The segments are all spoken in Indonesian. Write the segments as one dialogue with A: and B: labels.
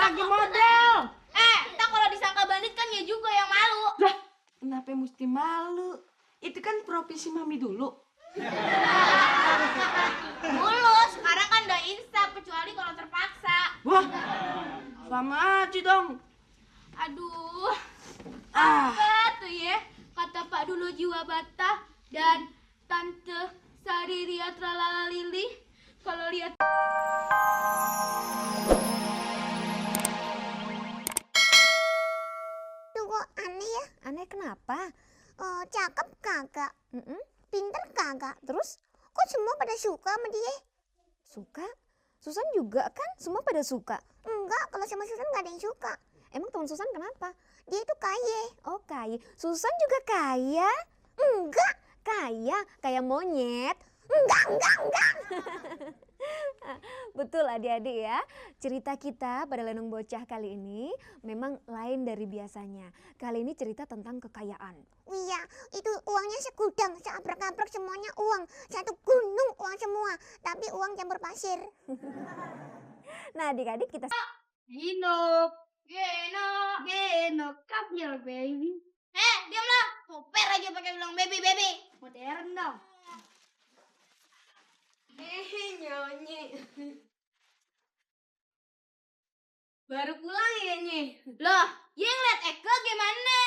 A: lagi model.
B: Entah kalau disangka bandit kan ya juga yang malu.
A: Lah, kenapa mesti malu? Itu kan profesi mami dulu.
B: Dulu, sekarang kan udah insaf kecuali kalau terpaksa.
A: Wah, sama aja dong.
B: Aduh,
A: Ah,
B: apa tuh ya? Kata Pak Dulu jiwa bata dan Tante Sariria Tralala Lili. Kalau lihat
C: Tuh kok aneh ya?
D: Aneh kenapa?
C: Cakep kagak?
D: Mm-mm.
C: Pinter kagak? Terus kok semua pada suka sama dia?
D: Suka? Susan juga kan? Semua pada suka.
C: Enggak, kalau sama Susan nggak ada yang suka.
D: Emang teman Susan kenapa?
C: Dia itu kaya.
D: Oh kaya. Susan juga kaya?
C: Enggak,
D: Kaya monyet.
C: enggak.
D: Betul adik-adik ya. Cerita kita pada Lenong Bocah kali ini memang lain dari biasanya. Kali ini cerita tentang kekayaan.
C: Iya, itu uangnya segudang, seabrek-abrek semuanya uang. Satu gunung uang semua, tapi uang campur pasir.
D: Nah adik-adik kita...
B: Geno,
C: come here baby.
B: diamlah. Super aja pakai bilang baby.
C: Modern dong.
B: Nyonyi. Baru pulang ya, Nyi? Loh, yang liat Eke gimana?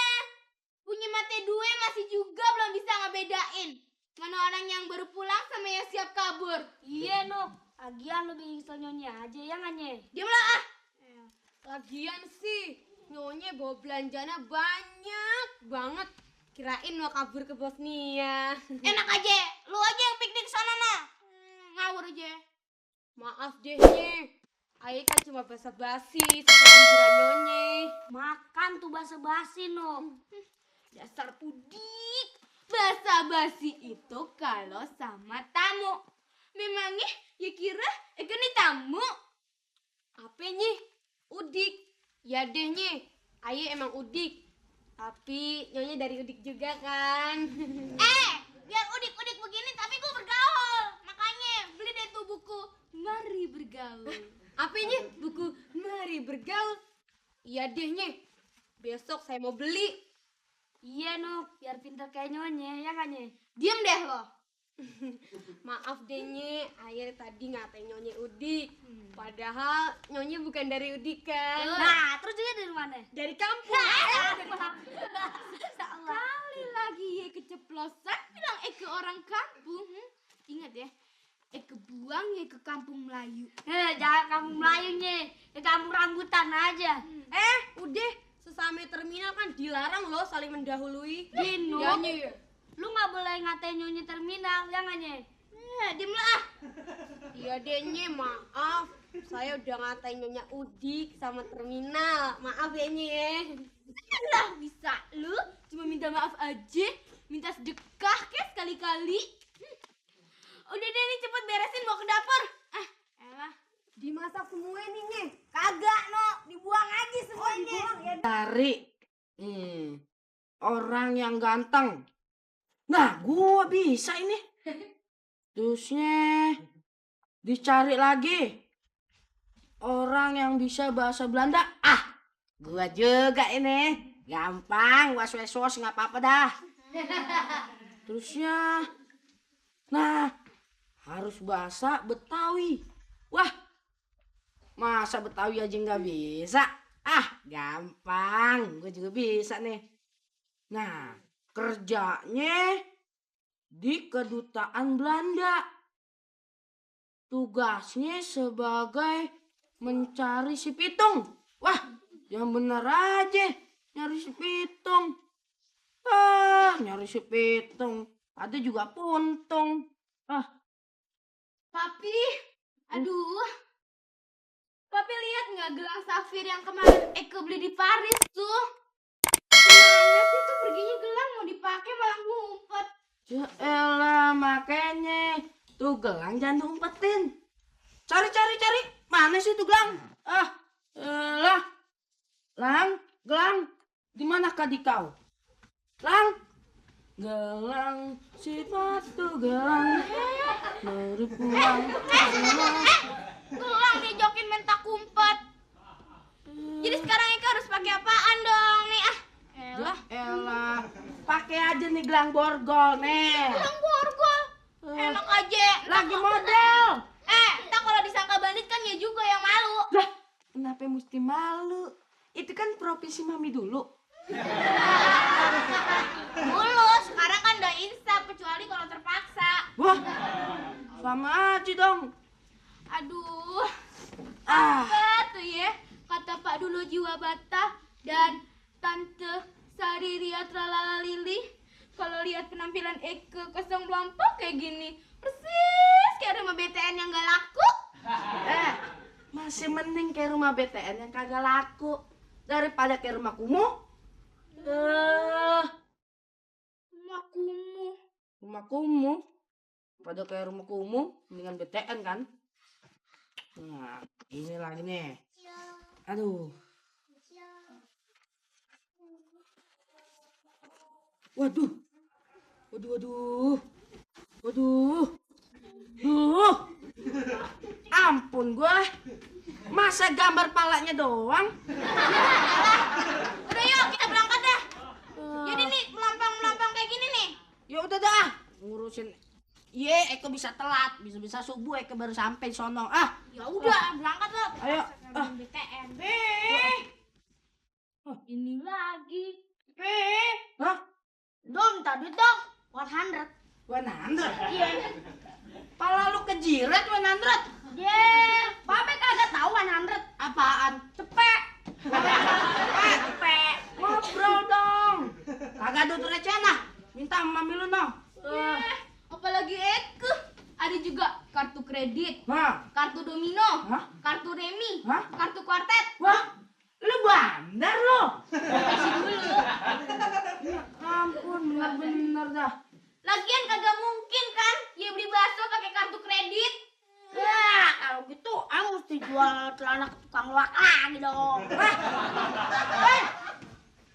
B: Punya mata dua masih juga belum bisa ngebedain. Mana orang yang baru pulang sama yang siap kabur.
E: Iya, Nok. Lagian lebih nyesel Nyonya aja ya nggak, Nye?
B: Diamlah ah. Lagian sih, Nyonya bawa belanjana banyak banget. Kirain mau kabur ke Bosnia. Enak aja, lu aja yang piknik sana nah. Ngawur aja. Maaf deh, Nye. Ayo kan cuma basa-basi sesuai anjuran Nyonya.
E: Makan tuh basa-basi, Nok.
B: Dasar pudik. Basa-basi itu kalau sama tamu. Memangnya ya kira Eke nih tamu? Apa Nyi? Udik. Ya deh Nyi, Ayo emang udik. Tapi Nyonya dari udik juga kan? Biar udik-udik begini tapi gue bergaul. Makanya beli deh tuh buku Mari Bergaul. Apa Nyi? Buku Mari Bergaul? Iya deh Nyi, besok saya mau beli.
E: Iya, Nok. Biar pinter kayak Nyonya ya nggak, Nye?
B: Diam deh lo. Maaf deh Nye, Ayo tadi ngatain Nyonya udik. Padahal Nyonya bukan dari udik kan?
E: Nah, terus juga dari mana?
B: Dari kampung. Sekali lagi ye keceplosan bilang Eke orang kampung. Ingat ya, Eke buang ye ke kampung Melayu.
E: Jangan kampung Melayu, Nye. Ke kampung rambutan aja.
B: Udah sesama terminal kan dilarang loh saling mendahului.
E: Gino.
B: Ya Nye.
E: Lu nggak boleh ngatain Nyonya terminal, ya nggak, Nye?
B: Diem lah. Iya deh Nye, maaf. Saya udah ngatain Nyonya udik sama terminal. Maaf ya Nye. Lah bisa lu cuma minta maaf aja. Minta sedekah kek sekali-kali. Udah deh nih cepet beresin mau ke dapur. Elah.
D: Dimasak semua ini nih. Kagak no, dibuang aja semuanya.
A: cari orang yang ganteng. Nah, gua bisa ini. Terusnya dicari lagi orang yang bisa bahasa Belanda. Gua juga ini. Gampang, was-was nggak apa-apa dah. Terusnya, nah harus bahasa Betawi. Wah, masa Betawi aja nggak bisa? Gampang, gue juga bisa nih. Nah, kerjanya di kedutaan Belanda. Tugasnya sebagai mencari si pitung. Wah, yang bener aja nyari si pitung. Nyari si pitung. Ada juga puntung.
B: Papi, aduh. Papi lihat nggak gelang safir yang kemarin Eke beli di Paris tuh? Gimana sih tuh perginya gelang mau dipakai malah ngumpet.
A: Ya elah, makanya tuh gelang jangan diumpetin. Cari. Mana sih tuh gelang? Elah. Gelang. Di manakah di kau? Gelang si batu gelang. Baru pulang.
B: Gelang dijokin minta kumpet. Jadi sekarang Eka harus pakai apaan dong nih?
A: Elah, elah. Pakai aja nih gelang borgol nih.
B: Gelang borgol. Enak aja.
A: Lagi model.
B: Entar kalau disangka bandit kan ya juga yang malu.
A: Lah, kenapa mesti malu? Itu kan profesi mami dulu.
B: Dulu, sekarang kan udah insaf kecuali kalau terpaksa.
A: Wah, sama aja dong.
B: Aduh.
A: Ah,
B: Apa tuh ya? Kata Pak Dulu jiwa bata dan Tante Sariria Tralala Lili. Kalau lihat penampilan Eke kosong melompok kayak gini, persis kayak rumah BTN yang gak laku.
A: masih mending kayak rumah BTN yang kagak laku daripada kayak rumah kumuh.
B: Rumah kumuh.
A: Rumah kumuh. Pada kayak rumah kumuh, mendingan BTN kan. Nah, ini lagi nih. Aduh. Waduh. Waduh. Ampun gua. Masa gambar palanya doang?
B: Udah yuk kita berangkat dah. Jadi nih melampang kayak gini nih.
A: Ya udah dah, ngurusin. Ye, Eko bisa telat, bisa subuh Eko baru sampai sono.
B: Ya udah berangkat lah.
A: Ayo.
B: BTN.
E: Ini lagi.
A: Hah?
E: Dong, tadi dong. 100.
A: 100? Iya. Pala lu kejiret 100?
E: Yeah, Babe kagak tahu 100.
A: Apaan?
E: Cepet.
B: Cepet.
A: Ngobrol dong. Kagak ada tuh recehan ah. Minta mami lu no.
B: Apalagi Eke. Ada juga kartu kredit,
A: Hah?
B: kartu domino,
A: Hah?
B: kartu remi,
A: Hah?
B: kartu kuartet.
A: Wah, lu bandar lu.
B: Kasih dulu.
A: Ya ampun, bener-bener dah.
B: Lagian kagak mungkin kan dia beli bakso pakai kartu kredit.
E: Ya, kalau gitu aku mesti jual celana ke tukang loak lagi dong.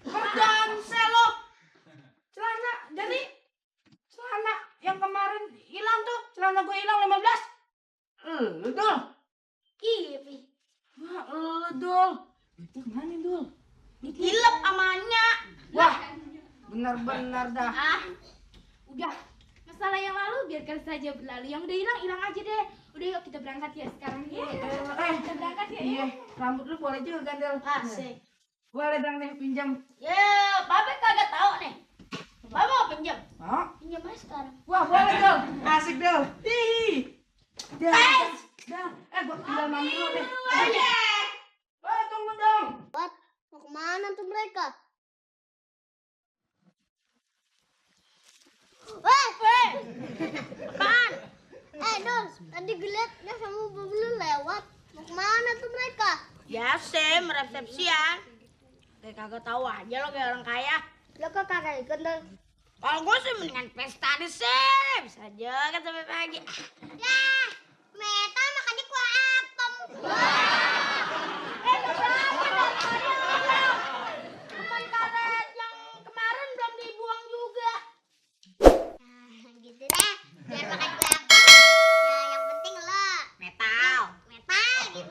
A: Berdansel lo. Celana dari celana yang kemarin hilang tuh, celana gue hilang 15. Lu Dul.
E: Kipi.
A: Wah, lu Dul. Itu kemana Dul?
E: Dilep amanya.
A: Wah, benar-benar dah.
B: Udah, masalah yang lalu biarkan saja berlalu. Yang udah hilang aja deh. Udah yuk kita berangkat ya sekarang ya. Kita berangkat ya.
A: Iya, rambut lu boleh juga Del.
E: Asik.
A: Boleh dong nih pinjam.
E: Ya, Babe kagak tahu nih. Babe mau pinjam?
A: Mau?
E: Pinjam aja sekarang.
A: Wah, boleh Del. Asik Del. Hihi. Del. Del. Gua tinggal mami lu deh. Tunggu dong.
C: Mau kemana tuh mereka?
E: Apaan?
C: Dul, tadi gue liat dia sama Bublu lewat. Mau kemana tuh mereka?
E: Biasa, meresepsian. Kayak kagak tahu aja lo kayak orang kaya.
C: Lo kok kagak ikut, Dul?
E: Kalau gue sih mendingan pesta di sini. Bisa aja kan sampai pagi.
C: Yah, Meta makannya kuah apem.
E: Bukan karet yang kemarin belum dibuang juga.
C: Gitu deh, biar makan kue apem. Ya, yang penting lo
E: Metal.
C: metal gitu.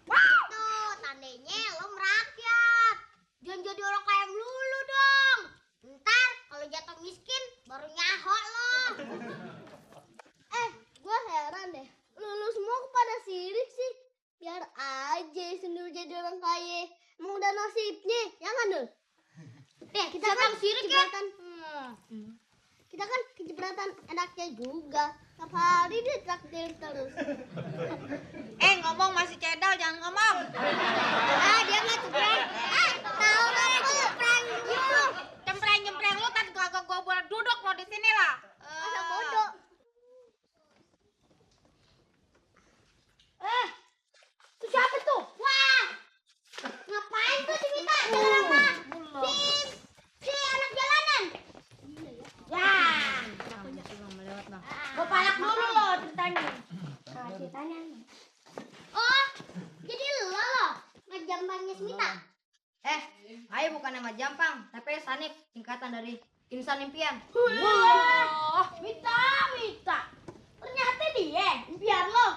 E: Wow.
C: Tuh, tandanya lo merakyat. Jangan jadi orang kaya melulu dong. Ntar kalau jatuh miskin baru nyaho lo. Gue heran deh. Lu semua kepada sirik sih. Biar aja sendiri jadi orang kaya. Emang udah nasibnya, ya kan Dul? Kita kan sirik ya. Kita kan kecipratan enaknya juga. Tiap hari dia traktir terus.
E: Ngomong masih cedal jangan ngomong.
C: Dia nggak cepreng. Tahu lah lu prank gitu.
E: Jempreng lu tadi kagak gua boleh duduk lo di sini lah.
C: Masa bodoh. Itu siapa tuh? Wah, ngapain tuh si Mita? Jangan apa? Si anak jalanan. Ya.
E: Gua palak dulu lo ceritanya.
C: Ceritanya. Oh, jadi lo ngejampangnya si Mita.
F: Ayo bukan nama Jampang, tapi Sanip, singkatan dari Insan Impian.
E: Mita. Ternyata dia impian lo.